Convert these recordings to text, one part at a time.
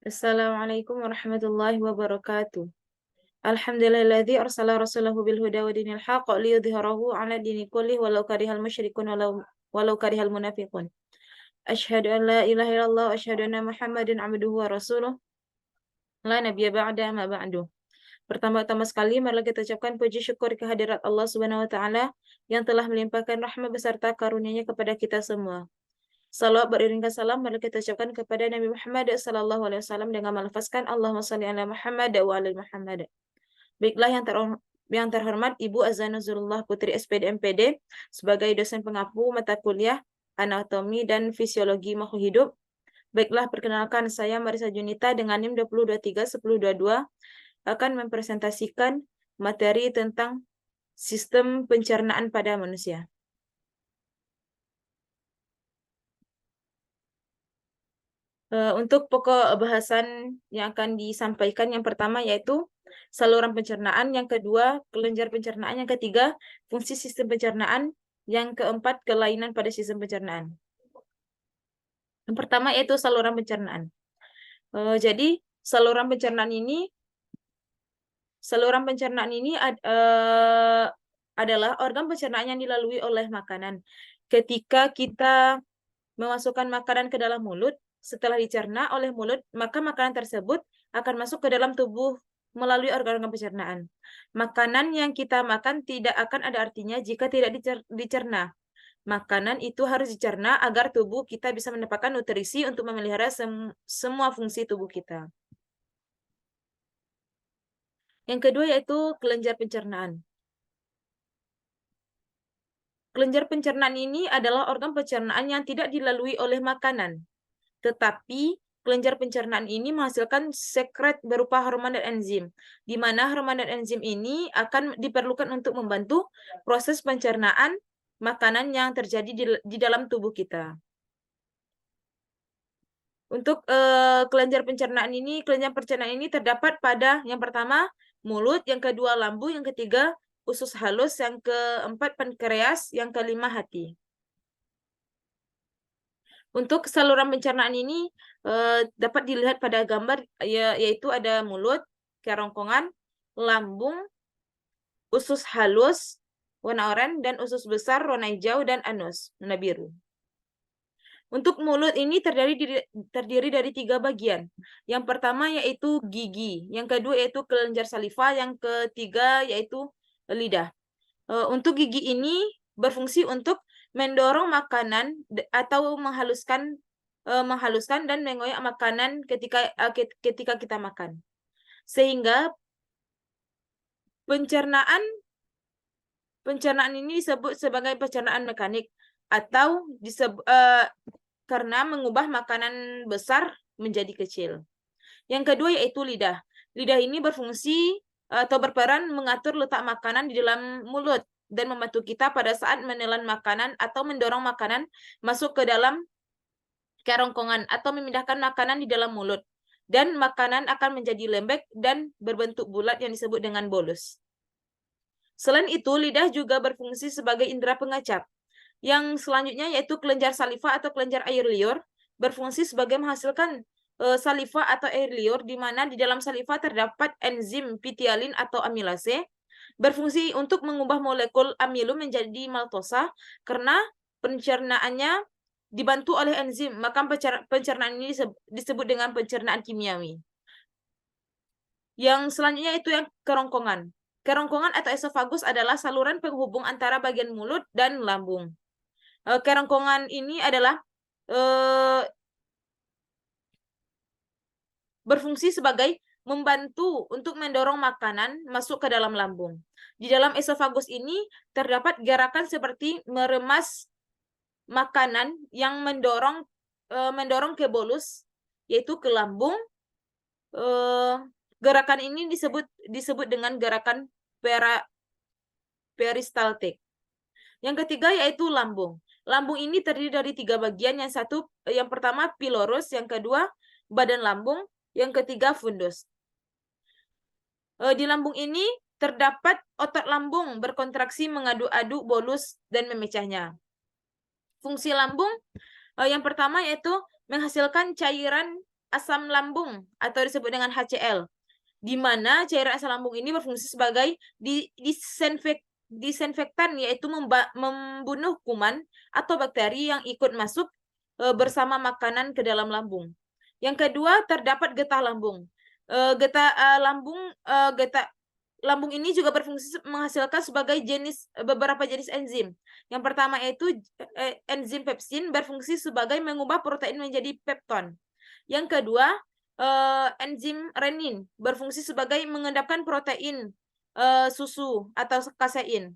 Assalamualaikum warahmatullahi wabarakatuh. Alhamdulillahilladzi arsala rasulahu bil huda wa dinil haqq liyudhhirahu 'ala dini kullih walau karihal musyrikun walau karihal munafiqun. Asyhadu an la ilaha illallah wa asyhadu anna Muhammadan 'abduhu wa rasuluh. La nabiyya ba'da ma ba'du. Pertama-tama sekali marilah kita ucapkan puji syukur kehadirat Allah Subhanahu wa taala yang telah melimpahkan rahmat beserta karunia-Nya kepada kita semua. Salawat beriringkan salam mari kita ucapkan kepada Nabi Muhammad sallallahu alaihi wasallam dengan melafazkan Allahumma shalli ala Muhammad wa ala Muhammad. Baiklah yang terhormat Ibu Azana Zurullah Putri SPD MPD sebagai dosen pengampu mata kuliah Anatomi dan Fisiologi Makhluk Hidup. Baiklah, perkenalkan saya Marisa Junita dengan NIM 20231022 akan mempresentasikan materi tentang sistem pencernaan pada manusia. Untuk pokok bahasan yang akan disampaikan yang pertama yaitu saluran pencernaan, yang kedua kelenjar pencernaan, yang ketiga fungsi sistem pencernaan, yang keempat kelainan pada sistem pencernaan. Yang pertama yaitu saluran pencernaan. Jadi saluran pencernaan ini adalah organ pencernaan yang dilalui oleh makanan. Ketika kita memasukkan makanan ke dalam mulut, setelah dicerna oleh mulut, maka makanan tersebut akan masuk ke dalam tubuh melalui organ-organ pencernaan. Makanan yang kita makan tidak akan ada artinya jika tidak dicerna. Makanan itu harus dicerna agar tubuh kita bisa mendapatkan nutrisi untuk memelihara semua fungsi tubuh kita. Yang kedua yaitu kelenjar pencernaan. Kelenjar pencernaan ini adalah organ pencernaan yang tidak dilalui oleh makanan. Tetapi kelenjar pencernaan ini menghasilkan sekret berupa hormon dan enzim, di mana hormon dan enzim ini akan diperlukan untuk membantu proses pencernaan makanan yang terjadi di dalam tubuh kita. Untuk kelenjar pencernaan ini terdapat pada yang pertama mulut, yang kedua lambung, yang ketiga usus halus, yang keempat pankreas, yang kelima hati. Untuk saluran pencernaan ini dapat dilihat pada gambar yaitu ada mulut, kerongkongan, lambung, usus halus warna oranye, dan usus besar warna hijau, dan anus warna biru. Untuk mulut ini terdiri dari 3 bagian. Yang pertama yaitu gigi, yang kedua yaitu kelenjar saliva, yang ketiga yaitu lidah. Untuk gigi ini berfungsi untuk mendorong makanan atau menghaluskan dan mengoyak makanan ketika kita makan. Sehingga pencernaan ini disebut sebagai pencernaan mekanik atau karena mengubah makanan besar menjadi kecil. Yang kedua yaitu lidah. Lidah ini berfungsi atau berperan mengatur letak makanan di dalam mulut dan membantu kita pada saat menelan makanan atau mendorong makanan masuk ke dalam kerongkongan atau memindahkan makanan di dalam mulut. Dan makanan akan menjadi lembek dan berbentuk bulat yang disebut dengan bolus. Selain itu, lidah juga berfungsi sebagai indera pengecap. Yang selanjutnya yaitu kelenjar saliva atau kelenjar air liur, berfungsi sebagai menghasilkan saliva atau air liur, di mana di dalam saliva terdapat enzim pitialin atau amilase, berfungsi untuk mengubah molekul amilum menjadi maltosa. Karena pencernaannya dibantu oleh enzim, maka pencernaan ini disebut dengan pencernaan kimiawi. Yang selanjutnya itu yang kerongkongan. Kerongkongan atau esofagus adalah saluran penghubung antara bagian mulut dan lambung. Kerongkongan ini adalah berfungsi sebagai membantu untuk mendorong makanan masuk ke dalam lambung. Di dalam esofagus ini terdapat gerakan seperti meremas makanan yang mendorong ke bolus, yaitu ke lambung. Gerakan ini disebut dengan gerakan peristaltik. Yang ketiga yaitu lambung. Lambung ini terdiri dari 3 bagian. Yang pertama pilorus, yang kedua badan lambung, yang ketiga fundus. Di lambung ini terdapat otot lambung berkontraksi mengadu-adu bolus dan memecahnya. Fungsi lambung yang pertama yaitu menghasilkan cairan asam lambung atau disebut dengan HCl, di mana cairan asam lambung ini berfungsi sebagai disinfektan, yaitu membunuh kuman atau bakteri yang ikut masuk bersama makanan ke dalam lambung. Yang kedua, terdapat getah lambung. Lambung ini juga berfungsi menghasilkan beberapa jenis enzim. Yang pertama yaitu enzim pepsin berfungsi sebagai mengubah protein menjadi pepton. Yang kedua, enzim renin berfungsi sebagai mengendapkan protein susu atau kasein.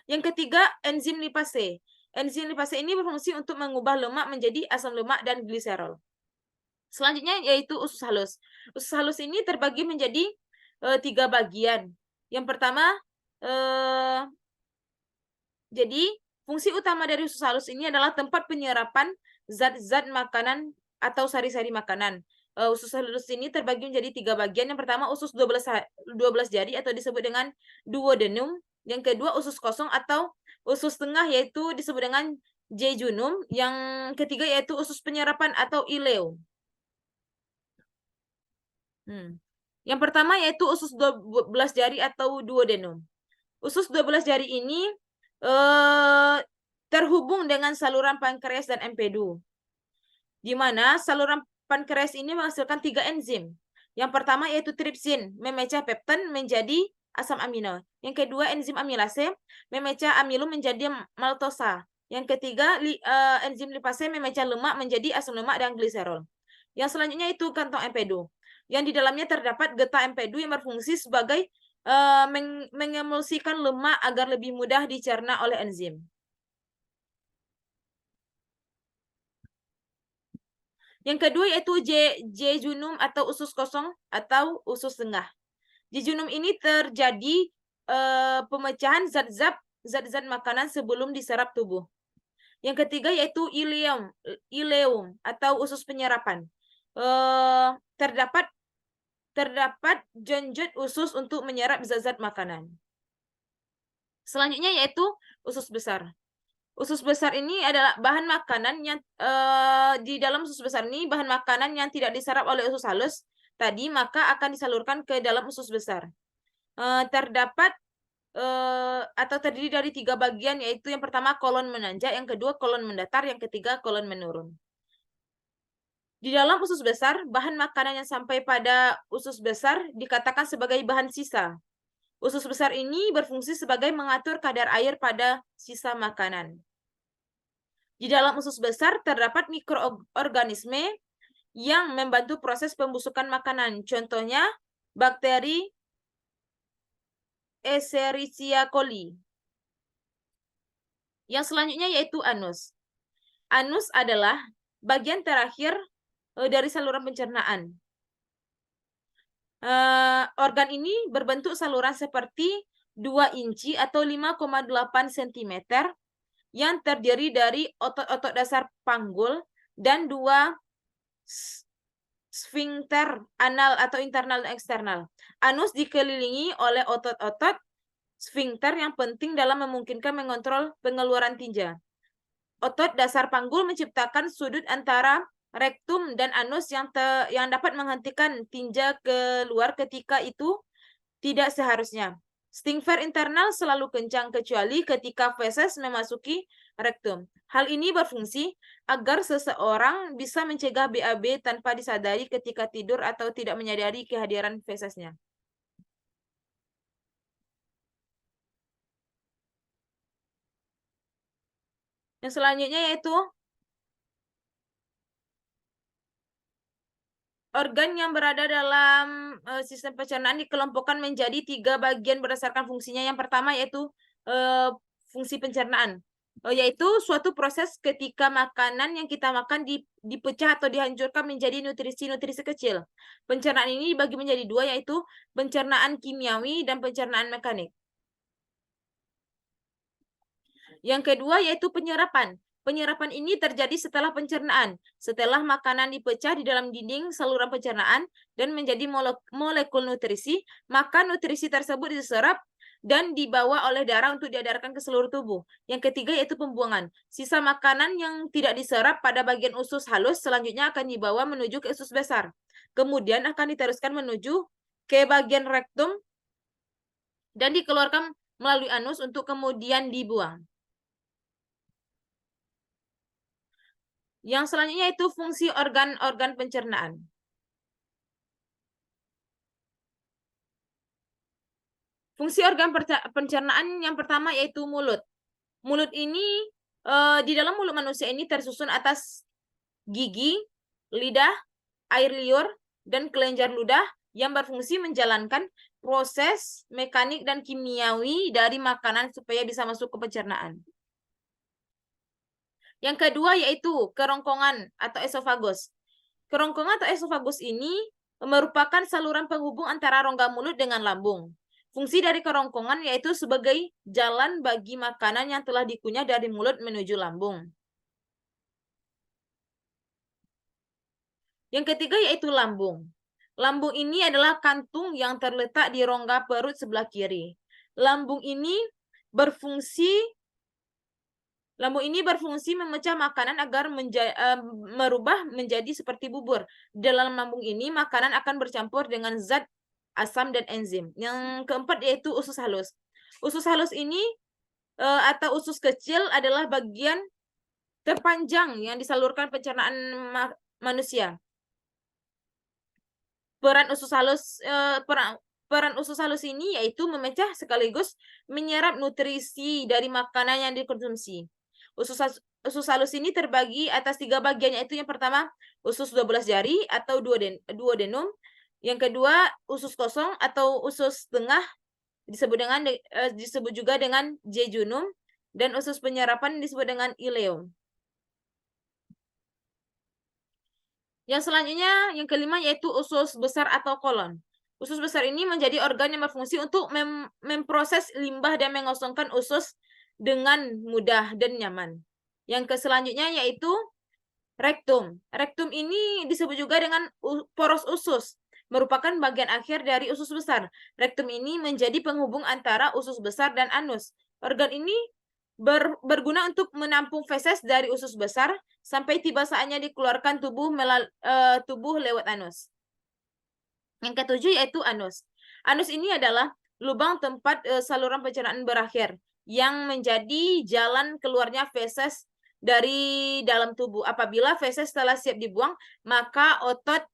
Yang ketiga, enzim lipase. Enzim lipase ini berfungsi untuk mengubah lemak menjadi asam lemak dan gliserol. Selanjutnya yaitu usus halus. Usus halus ini terbagi menjadi 3 bagian. Yang pertama, jadi fungsi utama dari usus halus ini adalah tempat penyerapan zat-zat makanan atau sari-sari makanan. Usus halus ini terbagi menjadi 3 bagian. Yang pertama, usus 12 jari atau disebut dengan duodenum. Yang kedua, usus kosong atau usus tengah yaitu disebut dengan jejunum. Yang ketiga yaitu usus penyerapan atau ileum. Yang pertama yaitu usus 12 jari atau duodenum. Usus 12 jari ini terhubung dengan saluran pankreas dan empedu, di mana saluran pankreas ini menghasilkan 3 enzim. Yang pertama yaitu tripsin, memecah pepton menjadi asam amino. Yang kedua, enzim amilase, memecah amilum menjadi maltosa. Yang ketiga, enzim lipase, memecah lemak menjadi asam lemak dan gliserol. Yang selanjutnya itu kantong empedu, yang di dalamnya terdapat getah empedu yang berfungsi sebagai mengemulsikan lemak agar lebih mudah dicerna oleh enzim. Yang kedua yaitu jejunum atau usus kosong atau usus tengah. Jejunum ini terjadi pemecahan zat-zat makanan sebelum diserap tubuh. Yang ketiga yaitu ileum atau usus penyerapan. Terdapat jonjot usus untuk menyerap zat-zat makanan. Selanjutnya yaitu usus besar. Usus besar ini adalah bahan makanan yang di dalam usus besar ini bahan makanan yang tidak diserap oleh usus halus tadi, maka akan disalurkan ke dalam usus besar. Terdapat atau terdiri dari 3 bagian, yaitu yang pertama kolon menanjak, yang kedua kolon mendatar, yang ketiga kolon menurun. Di dalam usus besar, bahan makanan yang sampai pada usus besar dikatakan sebagai bahan sisa. Usus besar ini berfungsi sebagai mengatur kadar air pada sisa makanan. Di dalam usus besar terdapat mikroorganisme yang membantu proses pembusukan makanan. Contohnya, bakteri Escherichia coli. Yang selanjutnya yaitu anus. Anus adalah bagian terakhir dari saluran pencernaan. Organ ini berbentuk saluran seperti 2 inci atau 5,8 cm yang terdiri dari otot-otot dasar panggul dan 2 sfinkter anal atau internal dan eksternal. Anus dikelilingi oleh otot-otot sfinkter yang penting dalam memungkinkan mengontrol pengeluaran tinja. Otot dasar panggul menciptakan sudut antara rektum dan anus yang dapat menghentikan tinja keluar ketika itu tidak seharusnya. Sfinkter internal selalu kencang kecuali ketika feses memasuki rektum. Hal ini berfungsi agar seseorang bisa mencegah BAB tanpa disadari ketika tidur atau tidak menyadari kehadiran fesesnya. Yang selanjutnya yaitu organ yang berada dalam sistem pencernaan dikelompokkan menjadi 3 bagian berdasarkan fungsinya. Yang pertama yaitu fungsi pencernaan, yaitu suatu proses ketika makanan yang kita makan dipecah atau dihancurkan menjadi nutrisi-nutrisi kecil. Pencernaan ini dibagi menjadi 2, yaitu pencernaan kimiawi dan pencernaan mekanik. Yang kedua yaitu penyerapan. Penyerapan ini terjadi setelah pencernaan. Setelah makanan dipecah di dalam dinding saluran pencernaan dan menjadi molekul nutrisi, maka nutrisi tersebut diserap dan dibawa oleh darah untuk diedarkan ke seluruh tubuh. Yang ketiga yaitu pembuangan. Sisa makanan yang tidak diserap pada bagian usus halus selanjutnya akan dibawa menuju ke usus besar. Kemudian akan diteruskan menuju ke bagian rektum dan dikeluarkan melalui anus untuk kemudian dibuang. Yang selanjutnya itu fungsi organ-organ pencernaan. Fungsi organ pencernaan yang pertama yaitu mulut. Mulut ini di dalam mulut manusia ini tersusun atas gigi, lidah, air liur, dan kelenjar ludah yang berfungsi menjalankan proses mekanik dan kimiawi dari makanan supaya bisa masuk ke pencernaan. Yang kedua yaitu kerongkongan atau esofagus. Kerongkongan atau esofagus ini merupakan saluran penghubung antara rongga mulut dengan lambung. Fungsi dari kerongkongan yaitu sebagai jalan bagi makanan yang telah dikunyah dari mulut menuju lambung. Yang ketiga yaitu lambung. Lambung ini adalah kantung yang terletak di rongga perut sebelah kiri. Lambung ini berfungsi memecah makanan agar merubah menjadi seperti bubur. Dalam lambung ini makanan akan bercampur dengan zat asam dan enzim. Yang keempat yaitu usus halus. Usus halus ini atau usus kecil adalah bagian terpanjang yang disalurkan pencernaan manusia. Peran usus halus ini yaitu memecah sekaligus menyerap nutrisi dari makanan yang dikonsumsi. Usus halus ini terbagi atas 3 bagian, yaitu yang pertama usus 12 jari atau duodenum. Yang kedua, usus kosong atau usus tengah disebut juga dengan jejunum, dan usus penyerapan disebut dengan ileum. Yang selanjutnya, yang kelima yaitu usus besar atau kolon. Usus besar ini menjadi organ yang berfungsi untuk memproses limbah dan mengosongkan usus dengan mudah dan nyaman. Yang selanjutnya yaitu rektum. Rektum ini disebut juga dengan poros usus, merupakan bagian akhir dari usus besar. Rektum ini menjadi penghubung antara usus besar dan anus. Organ ini berguna untuk menampung feses dari usus besar sampai tiba saatnya dikeluarkan tubuh lewat anus. Yang ketujuh yaitu anus. Anus ini adalah lubang tempat saluran pencernaan berakhir yang menjadi jalan keluarnya feses dari dalam tubuh. Apabila feses telah siap dibuang, maka otot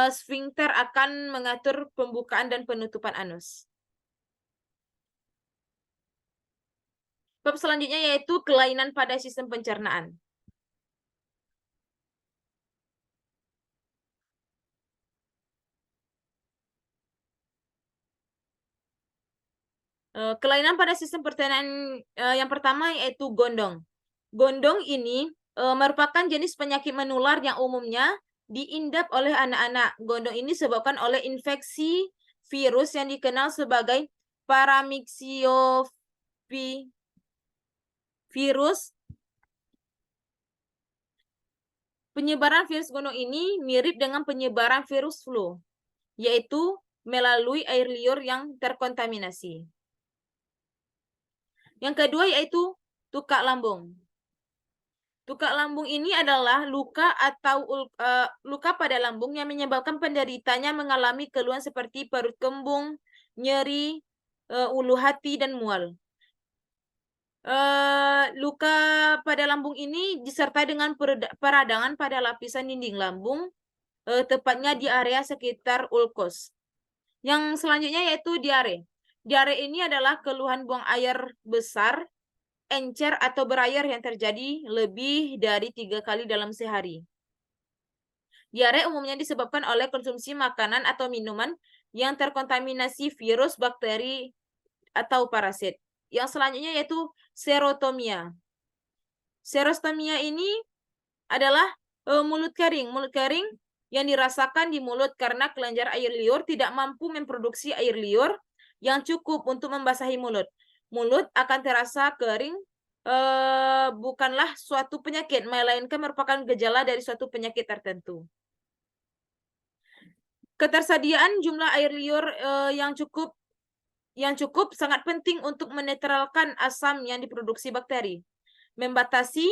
sfinkter akan mengatur pembukaan dan penutupan anus. Bab selanjutnya yaitu kelainan pada sistem pencernaan. Kelainan pada sistem pencernaan yang pertama yaitu gondong. Gondong ini merupakan jenis penyakit menular yang umumnya diidap oleh anak-anak. Gondong ini disebabkan oleh infeksi virus yang dikenal sebagai paramyxovirus. Penyebaran virus gondong ini mirip dengan penyebaran virus flu, yaitu melalui air liur yang terkontaminasi. Yang kedua yaitu tukak lambung. Tukak lambung ini adalah luka pada lambung yang menyebabkan penderitanya mengalami keluhan seperti perut kembung, nyeri, ulu hati, dan mual. Luka pada lambung ini disertai dengan peradangan pada lapisan dinding lambung, tepatnya di area sekitar ulkus. Yang selanjutnya yaitu diare. Diare ini adalah keluhan buang air besar, encer atau berair yang terjadi lebih dari 3 kali dalam sehari. Diare umumnya disebabkan oleh konsumsi makanan atau minuman yang terkontaminasi virus, bakteri, atau parasit. Yang selanjutnya yaitu serotomia. Serotomia ini adalah mulut kering. Mulut kering yang dirasakan di mulut karena kelenjar air liur tidak mampu memproduksi air liur yang cukup untuk membasahi mulut. Mulut akan terasa kering, bukanlah suatu penyakit, melainkan merupakan gejala dari suatu penyakit tertentu. Ketersediaan jumlah air liur yang cukup yang cukup sangat penting untuk menetralkan asam yang diproduksi bakteri, membatasi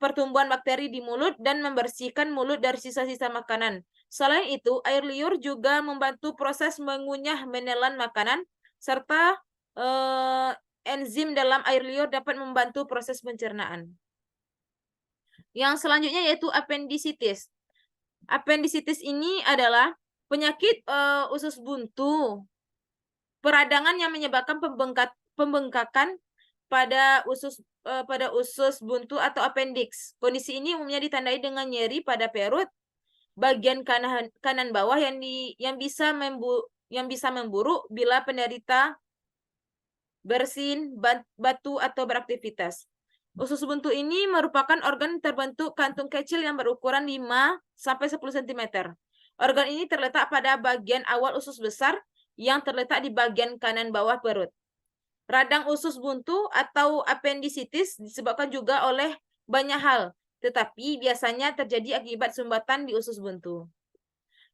pertumbuhan bakteri di mulut, dan membersihkan mulut dari sisa-sisa makanan. Selain itu, air liur juga membantu proses mengunyah menelan makanan, serta enzim dalam air liur dapat membantu proses pencernaan. Yang selanjutnya yaitu apendisitis. Apendisitis ini adalah penyakit usus buntu, peradangan yang menyebabkan pembengkakan pada usus buntu atau appendix. Kondisi ini umumnya ditandai dengan nyeri pada perut bagian kanan bawah yang bisa memburuk bila penderita bersin, batu atau beraktivitas. Usus buntu ini merupakan organ terbentuk kantung kecil yang berukuran 5 sampai 10 cm. Organ ini terletak pada bagian awal usus besar yang terletak di bagian kanan bawah perut. Radang usus buntu atau apendisitis disebabkan juga oleh banyak hal, tetapi biasanya terjadi akibat sumbatan di usus buntu.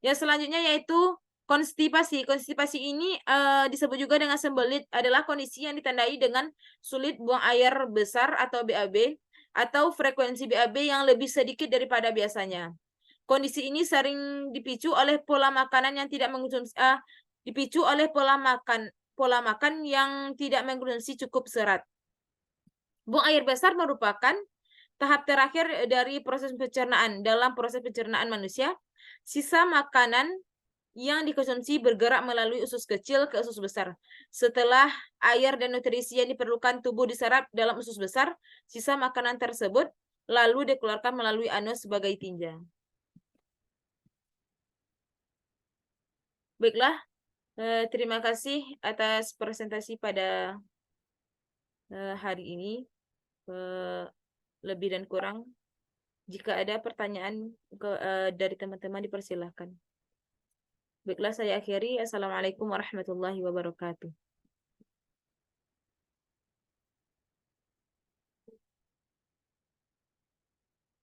Yang selanjutnya yaitu konstipasi. Konstipasi ini disebut juga dengan sembelit, adalah kondisi yang ditandai dengan sulit buang air besar atau BAB, atau frekuensi BAB yang lebih sedikit daripada biasanya. Kondisi ini sering dipicu oleh pola makanan yang tidak mengkonsumsi pola makan yang tidak mengkonsumsi cukup serat. Buang air besar merupakan tahap terakhir dari proses pencernaan. Dalam proses pencernaan manusia, sisa makanan yang dikonsumsi bergerak melalui usus kecil ke usus besar. Setelah air dan nutrisi yang diperlukan tubuh diserap dalam usus besar, sisa makanan tersebut lalu dikeluarkan melalui anus sebagai tinja. Baiklah, terima kasih atas presentasi pada hari ini. Lebih dan kurang, jika ada pertanyaan dari teman-teman dipersilahkan. Baiklah, saya akhiri. Assalamualaikum warahmatullahi wabarakatuh.